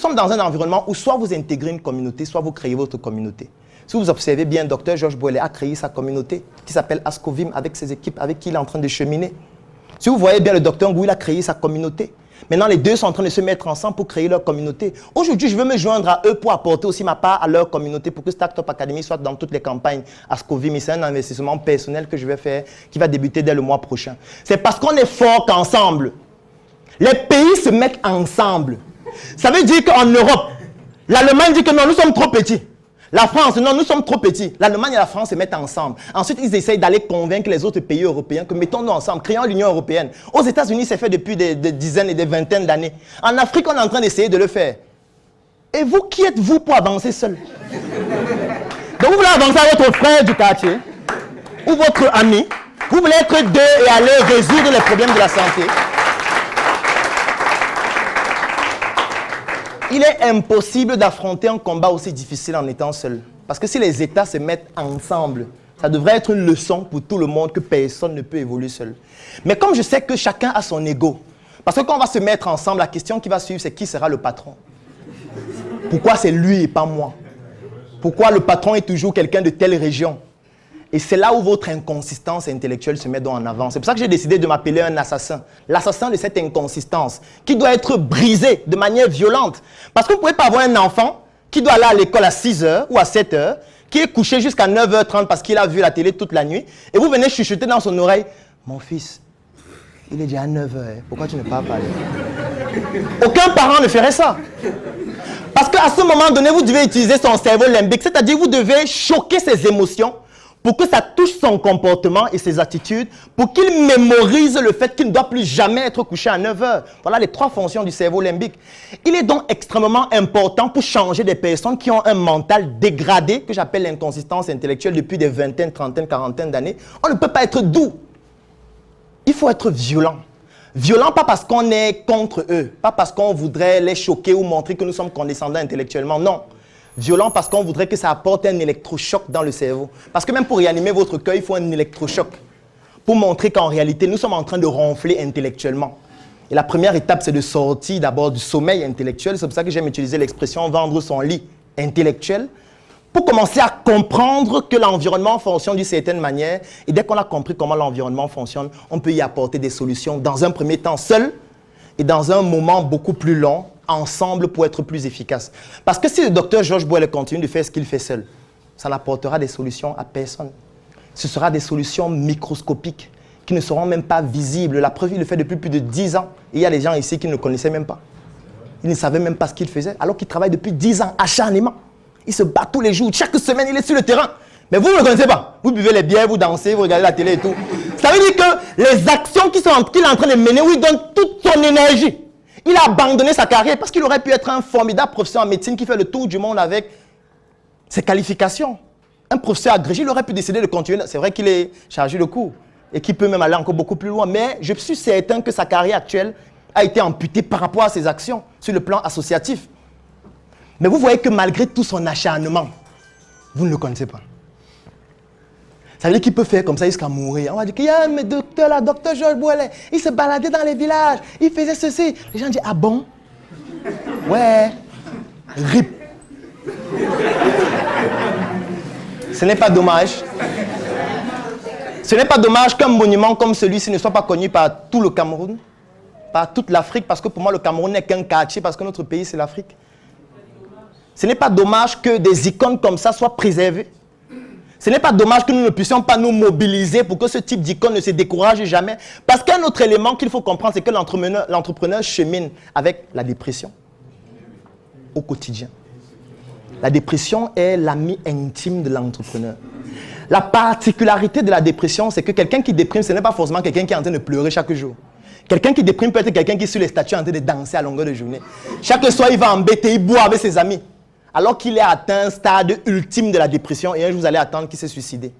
sommes dans un environnement où soit vous intégrez une communauté, soit vous créez votre communauté. Si vous observez bien, Dr Georges Bouellet a créé sa communauté qui s'appelle Ascovim avec ses équipes avec qui il est en train de cheminer. Si vous voyez bien, le Dr Ngou, il a créé sa communauté. Maintenant, les deux sont en train de se mettre ensemble pour créer leur communauté. Aujourd'hui, je veux me joindre à eux pour apporter aussi ma part à leur communauté pour que Startup Academy soit dans toutes les campagnes Ascovim. C'est un investissement personnel que je vais faire qui va débuter dès le mois prochain. C'est parce qu'on est fort qu'ensemble. Les pays se mettent ensemble. Ça veut dire qu'en Europe, l'Allemagne dit que non, nous sommes trop petits. La France, non, nous sommes trop petits. L'Allemagne et la France se mettent ensemble. Ensuite, ils essayent d'aller convaincre les autres pays européens que mettons-nous ensemble, créons l'Union européenne. Aux États-Unis, c'est fait depuis des dizaines et des vingtaines d'années. En Afrique, on est en train d'essayer de le faire. Et vous, qui êtes-vous pour avancer seul? Donc, vous voulez avancer à votre frère du quartier ou votre ami. Vous voulez être deux et aller résoudre les problèmes de la santé. Il est impossible d'affronter un combat aussi difficile en étant seul. Parce que si les États se mettent ensemble, ça devrait être une leçon pour tout le monde que personne ne peut évoluer seul. Mais comme je sais que chacun a son ego, parce que quand on va se mettre ensemble, la question qui va suivre, c'est qui sera le patron? Pourquoi c'est lui et pas moi? Pourquoi le patron est toujours quelqu'un de telle région? Et c'est là où votre inconsistance intellectuelle se met donc en avant. C'est pour ça que j'ai décidé de m'appeler un assassin. L'assassin de cette inconsistance qui doit être brisée de manière violente. Parce que vous ne pouvez pas avoir un enfant qui doit aller à l'école à 6 h ou à 7 h, qui est couché jusqu'à 9 h 30 parce qu'il a vu la télé toute la nuit, et vous venez chuchoter dans son oreille, « Mon fils, il est déjà à 9 h, pourquoi tu ne parles pas ?» Aucun parent ne ferait ça. Parce qu'à ce moment donné, vous devez utiliser son cerveau limbique, c'est-à-dire vous devez choquer ses émotions pour que ça touche son comportement et ses attitudes, pour qu'il mémorise le fait qu'il ne doit plus jamais être couché à 9 h. Voilà les 3 fonctions du cerveau limbique. Il est donc extrêmement important pour changer des personnes qui ont un mental dégradé, que j'appelle l'inconsistance intellectuelle depuis des vingtaines, trentaines, quarantaines d'années. On ne peut pas être doux. Il faut être violent. Violent pas parce qu'on est contre eux, pas parce qu'on voudrait les choquer ou montrer que nous sommes condescendants intellectuellement, non. Violent parce qu'on voudrait que ça apporte un électrochoc dans le cerveau. Parce que même pour réanimer votre cœur, il faut un électrochoc. Pour montrer qu'en réalité, nous sommes en train de ronfler intellectuellement. Et la première étape, c'est de sortir d'abord du sommeil intellectuel. C'est pour ça que j'aime utiliser l'expression « vendre son lit intellectuel » pour commencer à comprendre que l'environnement fonctionne d'une certaine manière. Et dès qu'on a compris comment l'environnement fonctionne, on peut y apporter des solutions dans un premier temps seul et dans un moment beaucoup plus long, ensemble pour être plus efficace. Parce que si le docteur Georges Bouellet continue de faire ce qu'il fait seul, ça n'apportera des solutions à personne. Ce sera des solutions microscopiques qui ne seront même pas visibles. La preuve, il le fait depuis plus de 10 ans. Et il y a des gens ici qui ne le connaissaient même pas. Ils ne savaient même pas ce qu'il faisait, alors qu'il travaille depuis 10 ans acharnément. Il se bat tous les jours. Chaque semaine, il est sur le terrain. Mais vous ne le connaissez pas. Vous buvez les bières, vous dansez, vous regardez la télé et tout. Ça veut dire que les actions qu'il est en train de mener, où il donne toute son énergie. Il a abandonné sa carrière parce qu'il aurait pu être un formidable professeur en médecine qui fait le tour du monde avec ses qualifications. Un professeur agrégé, il aurait pu décider de continuer. C'est vrai qu'il est chargé de cours et qu'il peut même aller encore beaucoup plus loin. Mais je suis certain que sa carrière actuelle a été amputée par rapport à ses actions sur le plan associatif. Mais vous voyez que malgré tout son acharnement, vous ne le connaissez pas. Ça veut dire qu'il peut faire comme ça jusqu'à mourir. On va dire qu'il y a un docteur là, docteur Georges Bouellet, il se baladait dans les villages, il faisait ceci. Les gens disent, ah bon? Ouais, RIP. Ce n'est pas dommage. Ce n'est pas dommage qu'un monument comme celui-ci ne soit pas connu par tout le Cameroun, par toute l'Afrique, parce que pour moi, le Cameroun n'est qu'un quartier, parce que notre pays, c'est l'Afrique. Ce n'est pas dommage que des icônes comme ça soient préservées. Ce n'est pas dommage que nous ne puissions pas nous mobiliser pour que ce type d'icône ne se décourage jamais. Parce qu'un autre élément qu'il faut comprendre, c'est que l'entrepreneur chemine avec la dépression au quotidien. La dépression est l'ami intime de l'entrepreneur. La particularité de la dépression, c'est que quelqu'un qui déprime, ce n'est pas forcément quelqu'un qui est en train de pleurer chaque jour. Quelqu'un qui déprime peut être quelqu'un qui est sur les statues en train de danser à longueur de journée. Chaque soir, il va embêter, il boit avec ses amis. Alors qu'il est atteint un stade ultime de la dépression et un jour vous allez attendre qu'il s'est suicidé.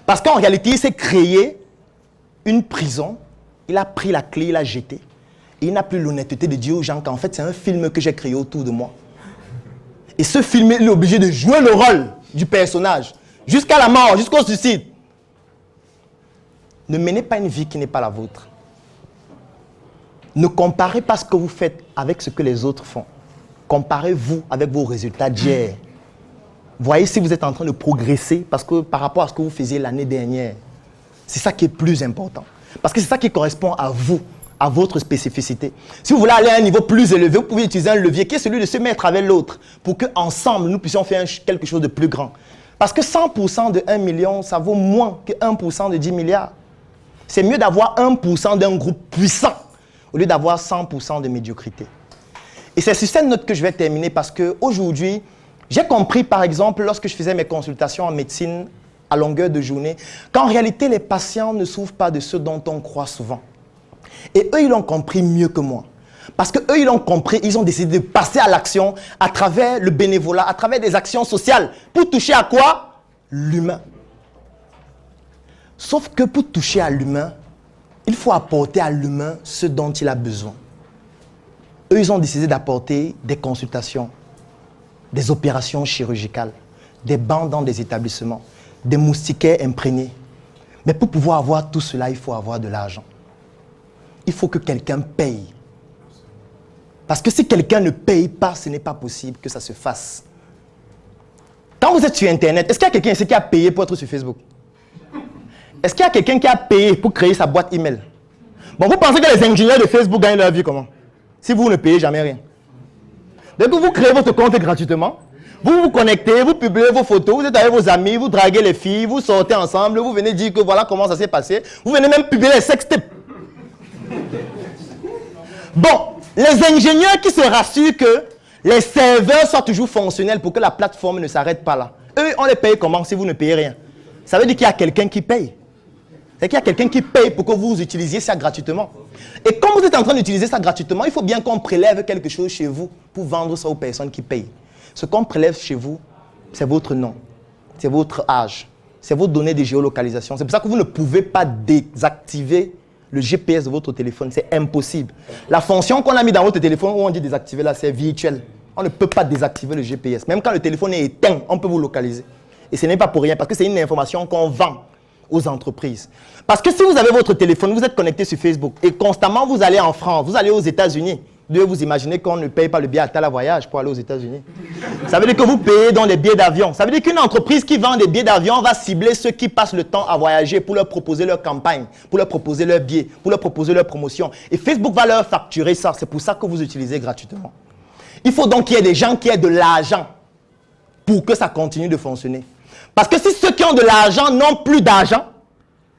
Parce qu'en réalité, il s'est créé une prison, il a pris la clé, il a jeté. Et il n'a plus l'honnêteté de dire aux gens qu'en fait, c'est un film que j'ai créé autour de moi. Et ce film, il est obligé de jouer le rôle du personnage, jusqu'à la mort, jusqu'au suicide. Ne menez pas une vie qui n'est pas la vôtre. Ne comparez pas ce que vous faites avec ce que les autres font. Comparez-vous avec vos résultats d'hier. Voyez si vous êtes en train de progresser parce que par rapport à ce que vous faisiez l'année dernière. C'est ça qui est plus important. Parce que c'est ça qui correspond à vous, à votre spécificité. Si vous voulez aller à un niveau plus élevé, vous pouvez utiliser un levier qui est celui de se mettre avec l'autre pour qu'ensemble, nous puissions faire quelque chose de plus grand. Parce que 100% de 1 million, ça vaut moins que 1% de 10 milliards. C'est mieux d'avoir 1% d'un groupe puissant au lieu d'avoir 100% de médiocrité. Et c'est sur cette note que je vais terminer parce qu'aujourd'hui, j'ai compris par exemple, lorsque je faisais mes consultations en médecine à longueur de journée, qu'en réalité, les patients ne souffrent pas de ce dont on croit souvent. Et eux, ils l'ont compris mieux que moi. Parce qu'eux, ils l'ont compris, ils ont décidé de passer à l'action à travers le bénévolat, à travers des actions sociales. Pour toucher à quoi? L'humain. Sauf que pour toucher à l'humain, il faut apporter à l'humain ce dont il a besoin. Eux, ils ont décidé d'apporter des consultations, des opérations chirurgicales, des bancs dans des établissements, des moustiquaires imprégnés. Mais pour pouvoir avoir tout cela, il faut avoir de l'argent. Il faut que quelqu'un paye. Parce que si quelqu'un ne paye pas, ce n'est pas possible que ça se fasse. Quand vous êtes sur Internet, est-ce qu'il y a quelqu'un ici qui a payé pour être sur Facebook? Est-ce qu'il y a quelqu'un qui a payé pour créer sa boîte email? Bon, vous pensez que les ingénieurs de Facebook gagnent leur vie comment? Si vous ne payez jamais rien. Donc vous créez votre compte gratuitement, vous vous connectez, vous publiez vos photos, vous êtes avec vos amis, vous draguez les filles, vous sortez ensemble, vous venez dire que voilà comment ça s'est passé, vous venez même publier les sextapes. Bon, les ingénieurs qui se rassurent que les serveurs soient toujours fonctionnels pour que la plateforme ne s'arrête pas là. Eux, on les paye comment si vous ne payez rien? Ça veut dire qu'il y a quelqu'un qui paye. C'est qu'il y a quelqu'un qui paye pour que vous utilisiez ça gratuitement. Et comme vous êtes en train d'utiliser ça gratuitement, il faut bien qu'on prélève quelque chose chez vous pour vendre ça aux personnes qui payent. Ce qu'on prélève chez vous, c'est votre nom, c'est votre âge, c'est vos données de géolocalisation. C'est pour ça que vous ne pouvez pas désactiver le GPS de votre téléphone. C'est impossible. La fonction qu'on a mis dans votre téléphone où on dit désactiver là, c'est virtuel. On ne peut pas désactiver le GPS. Même quand le téléphone est éteint, on peut vous localiser. Et ce n'est pas pour rien, parce que c'est une information qu'on vend aux entreprises. Parce que si vous avez votre téléphone, vous êtes connecté sur Facebook et constamment vous allez en France, vous allez aux États-Unis, vous imaginez qu'on ne paye pas le billet à tel voyage pour aller aux États-Unis. Ça veut dire que vous payez dans les billets d'avion. Ça veut dire qu'une entreprise qui vend des billets d'avion va cibler ceux qui passent le temps à voyager pour leur proposer leur campagne, pour leur proposer leurs billets, pour leur proposer leur promotion. Et Facebook va leur facturer ça. C'est pour ça que vous utilisez gratuitement. Il faut donc qu'il y ait des gens qui aient de l'argent pour que ça continue de fonctionner. Parce que si ceux qui ont de l'argent n'ont plus d'argent,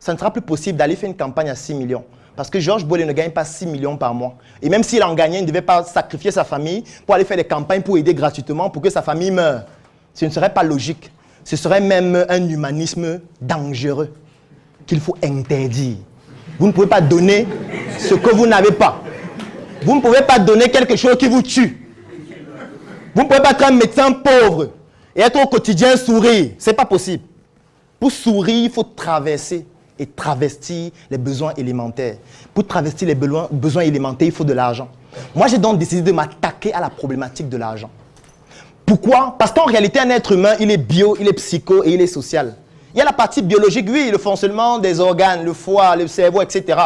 ça ne sera plus possible d'aller faire une campagne à 6 millions. Parce que Georges Bollé ne gagne pas 6 millions par mois. Et même s'il en gagnait, il ne devait pas sacrifier sa famille pour aller faire des campagnes pour aider gratuitement pour que sa famille meure. Ce ne serait pas logique. Ce serait même un humanisme dangereux qu'il faut interdire. Vous ne pouvez pas donner ce que vous n'avez pas. Vous ne pouvez pas donner quelque chose qui vous tue. Vous ne pouvez pas être un médecin pauvre et être au quotidien sourire. Ce n'est pas possible. Pour sourire, il faut traverser et travestir les besoins élémentaires. Pour travestir les besoins élémentaires, il faut de l'argent. Moi, j'ai donc décidé de m'attaquer à la problématique de l'argent. Pourquoi? Parce qu'en réalité, un être humain, il est bio, il est psycho et il est social. Il y a la partie biologique, oui, le fonctionnement des organes, le foie, le cerveau, etc.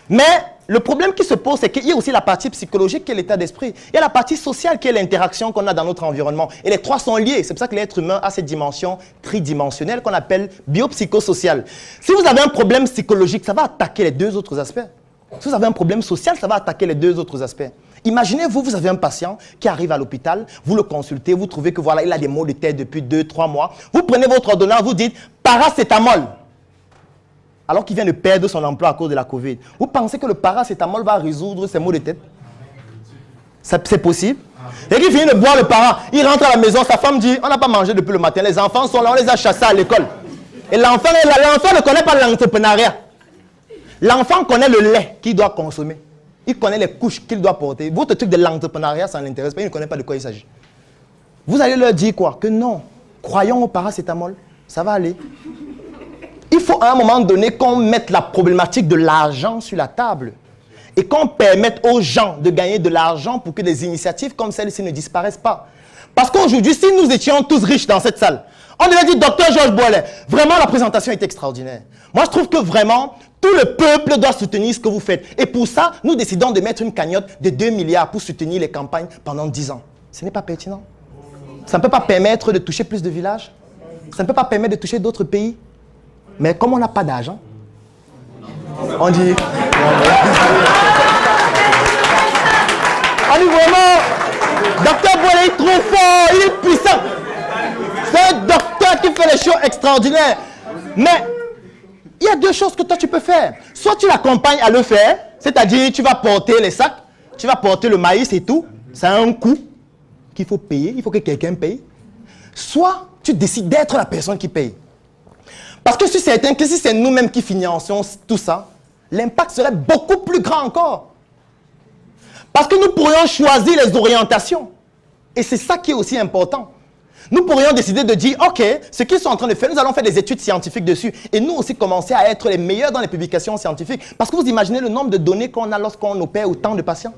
Mais le problème qui se pose, c'est qu'il y a aussi la partie psychologique qui est l'état d'esprit. Il y a la partie sociale qui est l'interaction qu'on a dans notre environnement. Et les trois sont liés. C'est pour ça que l'être humain a cette dimension tridimensionnelle qu'on appelle biopsychosociale. Si vous avez un problème psychologique, ça va attaquer les deux autres aspects. Si vous avez un problème social, ça va attaquer les deux autres aspects. Imaginez-vous, vous avez un patient qui arrive à l'hôpital, vous le consultez, vous trouvez que voilà, il a des maux de tête depuis 2-3 mois. Vous prenez votre ordonnance, vous dites paracétamol. Alors qu'il vient de perdre son emploi à cause de la Covid. Vous pensez que le paracétamol va résoudre ses maux de tête? C'est possible? Et qu'il finit de boire le para, il rentre à la maison, sa femme dit, on n'a pas mangé depuis le matin, les enfants sont là, on les a chassés à l'école. Et l'enfant ne connaît pas l'entrepreneuriat. L'enfant connaît le lait qu'il doit consommer. Il connaît les couches qu'il doit porter. Votre truc de l'entrepreneuriat, ça ne l'intéresse pas, il ne connaît pas de quoi il s'agit. Vous allez leur dire quoi? Que non, croyons au paracétamol, ça va aller. Il faut à un moment donné qu'on mette la problématique de l'argent sur la table et qu'on permette aux gens de gagner de l'argent pour que des initiatives comme celle-ci ne disparaissent pas. Parce qu'aujourd'hui, si nous étions tous riches dans cette salle, on devait dire, docteur Georges Boillet, vraiment la présentation est extraordinaire. Moi, je trouve que vraiment, tout le peuple doit soutenir ce que vous faites. Et pour ça, nous décidons de mettre une cagnotte de 2 milliards pour soutenir les campagnes pendant 10 ans. Ce n'est pas pertinent. Ça ne peut pas permettre de toucher plus de villages. Ça ne peut pas permettre de toucher d'autres pays. Mais comme on n'a pas d'argent, on dit... On dit vraiment, docteur Boile est trop fort, il est puissant. C'est un docteur qui fait des choses extraordinaires. Mais il y a deux choses que toi tu peux faire. Soit tu l'accompagnes à le faire, c'est-à-dire tu vas porter les sacs, tu vas porter le maïs et tout. Ça a un coût qu'il faut payer, il faut que quelqu'un paye. Soit tu décides d'être la personne qui paye. Parce que je suis certain que si c'est nous-mêmes qui finançons tout ça, l'impact serait beaucoup plus grand encore. Parce que nous pourrions choisir les orientations. Et c'est ça qui est aussi important. Nous pourrions décider de dire, OK, ce qu'ils sont en train de faire, nous allons faire des études scientifiques dessus. Et nous aussi commencer à être les meilleurs dans les publications scientifiques. Parce que vous imaginez le nombre de données qu'on a lorsqu'on opère autant de patients.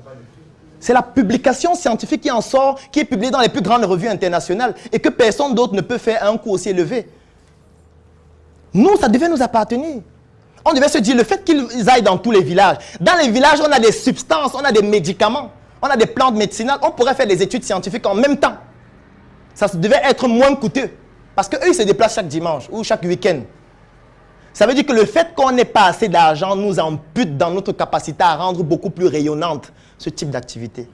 C'est la publication scientifique qui en sort, qui est publiée dans les plus grandes revues internationales et que personne d'autre ne peut faire à un coût aussi élevé. Nous, ça devait nous appartenir. On devait se dire, le fait qu'ils aillent dans tous les villages. Dans les villages, on a des substances, on a des médicaments, on a des plantes médicinales. On pourrait faire des études scientifiques en même temps. Ça devait être moins coûteux. Parce qu'eux, ils se déplacent chaque dimanche ou chaque week-end. Ça veut dire que le fait qu'on n'ait pas assez d'argent nous ampute dans notre capacité à rendre beaucoup plus rayonnante ce type d'activité.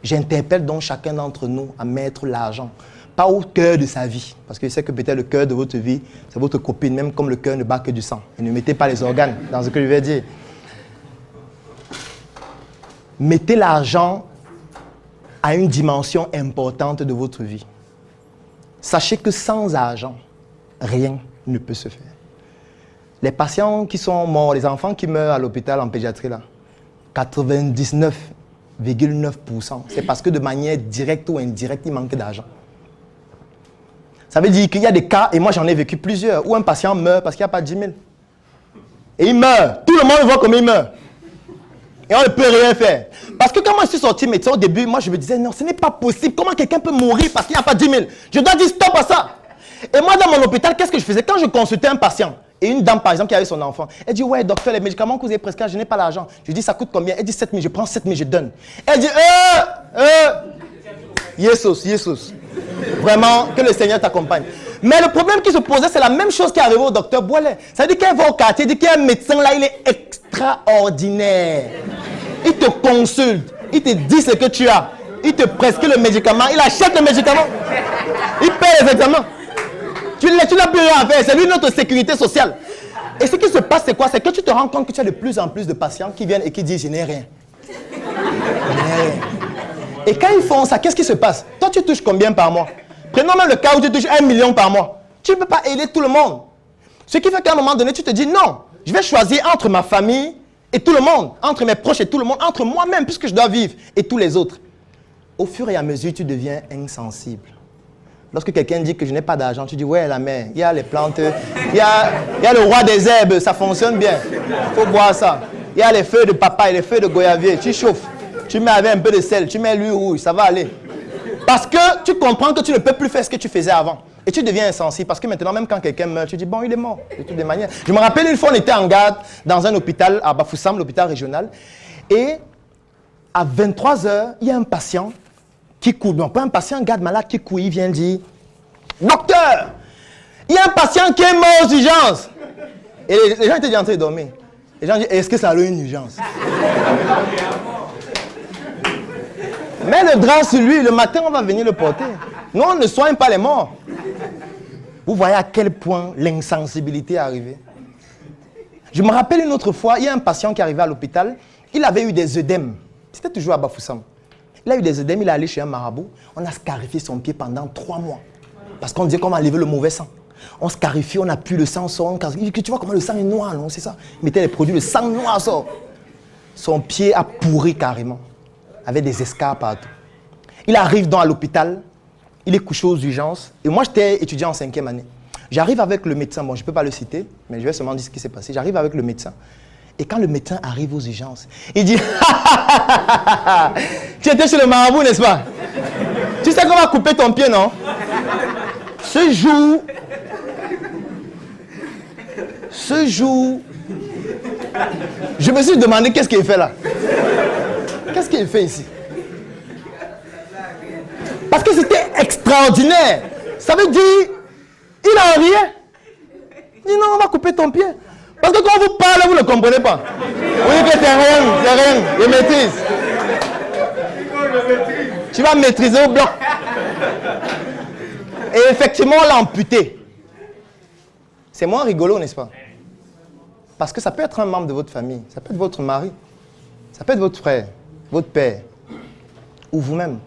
J'interpelle donc chacun d'entre nous à mettre l'argent. Pas au cœur de sa vie. Parce que je sais que peut-être le cœur de votre vie, c'est votre copine, même comme le cœur ne bat que du sang. Et ne mettez pas les organes dans ce que je vais dire. Mettez l'argent à une dimension importante de votre vie. Sachez que sans argent, rien ne peut se faire. Les patients qui sont morts, les enfants qui meurent à l'hôpital en pédiatrie, là, 99,9%, c'est parce que de manière directe ou indirecte, il manque d'argent. Ça veut dire qu'il y a des cas, et moi j'en ai vécu plusieurs, où un patient meurt parce qu'il n'y a pas de 10 000. Et il meurt. Tout le monde voit comment il meurt. Et on ne peut rien faire. Parce que quand moi je suis sorti médecin au début, moi je me disais, non, ce n'est pas possible. Comment quelqu'un peut mourir parce qu'il n'y a pas 10 000? Je dois dire stop à ça. Et moi dans mon hôpital, qu'est-ce que je faisais? Quand je consultais un patient, et une dame par exemple qui avait son enfant, elle dit, ouais docteur, les médicaments que vous avez prescrits, je n'ai pas l'argent. Je dis, ça coûte combien? Elle dit 7 000, je prends 7 000, je donne. Elle dit, Jesus. Vraiment, que le Seigneur t'accompagne. Mais le problème qui se posait, c'est la même chose qui est arrivée au docteur Boilet. Ça veut dire qu'elle va au quartier, dit qu'il y a un médecin là, il est extraordinaire. Il te consulte, il te dit ce que tu as, il te prescrit le médicament, il achète le médicament, il paie les examens. Tu n'as plus rien à faire, c'est lui notre sécurité sociale. Et ce qui se passe, c'est quoi? C'est que tu te rends compte que tu as de plus en plus de patients qui viennent et qui disent, je n'ai rien. Je n'ai rien. Et quand ils font ça, qu'est-ce qui se passe? Toi, tu touches combien par mois? Prenons même le cas où tu touches 1 million par mois. Tu ne peux pas aider tout le monde. Ce qui fait qu'à un moment donné, tu te dis non, je vais choisir entre ma famille et tout le monde, entre mes proches et tout le monde, entre moi-même, puisque je dois vivre, et tous les autres. Au fur et à mesure, tu deviens insensible. Lorsque quelqu'un dit que je n'ai pas d'argent, tu dis ouais, la mère, il y a les plantes, il y a le roi des herbes, ça fonctionne bien. Il faut boire ça. Il y a les feuilles de papaye, les feuilles de goyavier, tu chauffes. Tu mets avec un peu de sel, tu mets l'huile rouge, ça va aller. Parce que tu comprends que tu ne peux plus faire ce que tu faisais avant. Et tu deviens insensible. Parce que maintenant, même quand quelqu'un meurt, tu dis, bon, il est mort. De toutes les manières. Je me rappelle une fois, on était en garde dans un hôpital à Bafoussam, l'hôpital régional. Et à 23 h, il y a un patient qui court. Non, pas un patient, un garde malade qui court. Il vient dire, docteur, il y a un patient qui est mort aux urgences. Et les gens étaient en train de dormir. Les gens disent, est-ce que ça a une urgence? Mets le drap sur lui, le matin on va venir le porter. Nous on ne soigne pas les morts. Vous voyez à quel point l'insensibilité est arrivée. Je me rappelle une autre fois, il y a un patient qui est arrivé à l'hôpital, il avait eu des œdèmes. C'était toujours à Bafoussam. Il a eu des œdèmes, il est allé chez un marabout, on a scarifié son pied pendant 3 mois. Parce qu'on disait qu'on va enlever le mauvais sang. On scarifie, on appuie le sang, sort. Tu vois comment le sang est noir, non? C'est ça. Il mettait les produits, le sang noir sort. Son pied a pourri carrément. Avec des escarres partout. Il arrive dans l'hôpital, il est couché aux urgences. Et moi, j'étais étudiant en 5e année. J'arrive avec le médecin, bon, je ne peux pas le citer, mais je vais seulement dire ce qui s'est passé. J'arrive avec le médecin. Et quand le médecin arrive aux urgences, il dit tu étais chez le marabout, n'est-ce pas? Tu sais qu'on va couper ton pied, non? Ce jour, je me suis demandé qu'est-ce qu'il fait là? Qu'est-ce qu'il fait ici? Parce que c'était extraordinaire. Ça veut dire, il a rien. Il dit non, on va couper ton pied. Parce que quand vous parlez, vous ne comprenez pas. Vous dites que c'est rien, je maîtrise. Tu vas maîtriser au bloc. Et effectivement, on l'a amputé. C'est moins rigolo, n'est-ce pas? Parce que ça peut être un membre de votre famille, ça peut être votre mari, ça peut être votre frère, votre père, ou vous-même.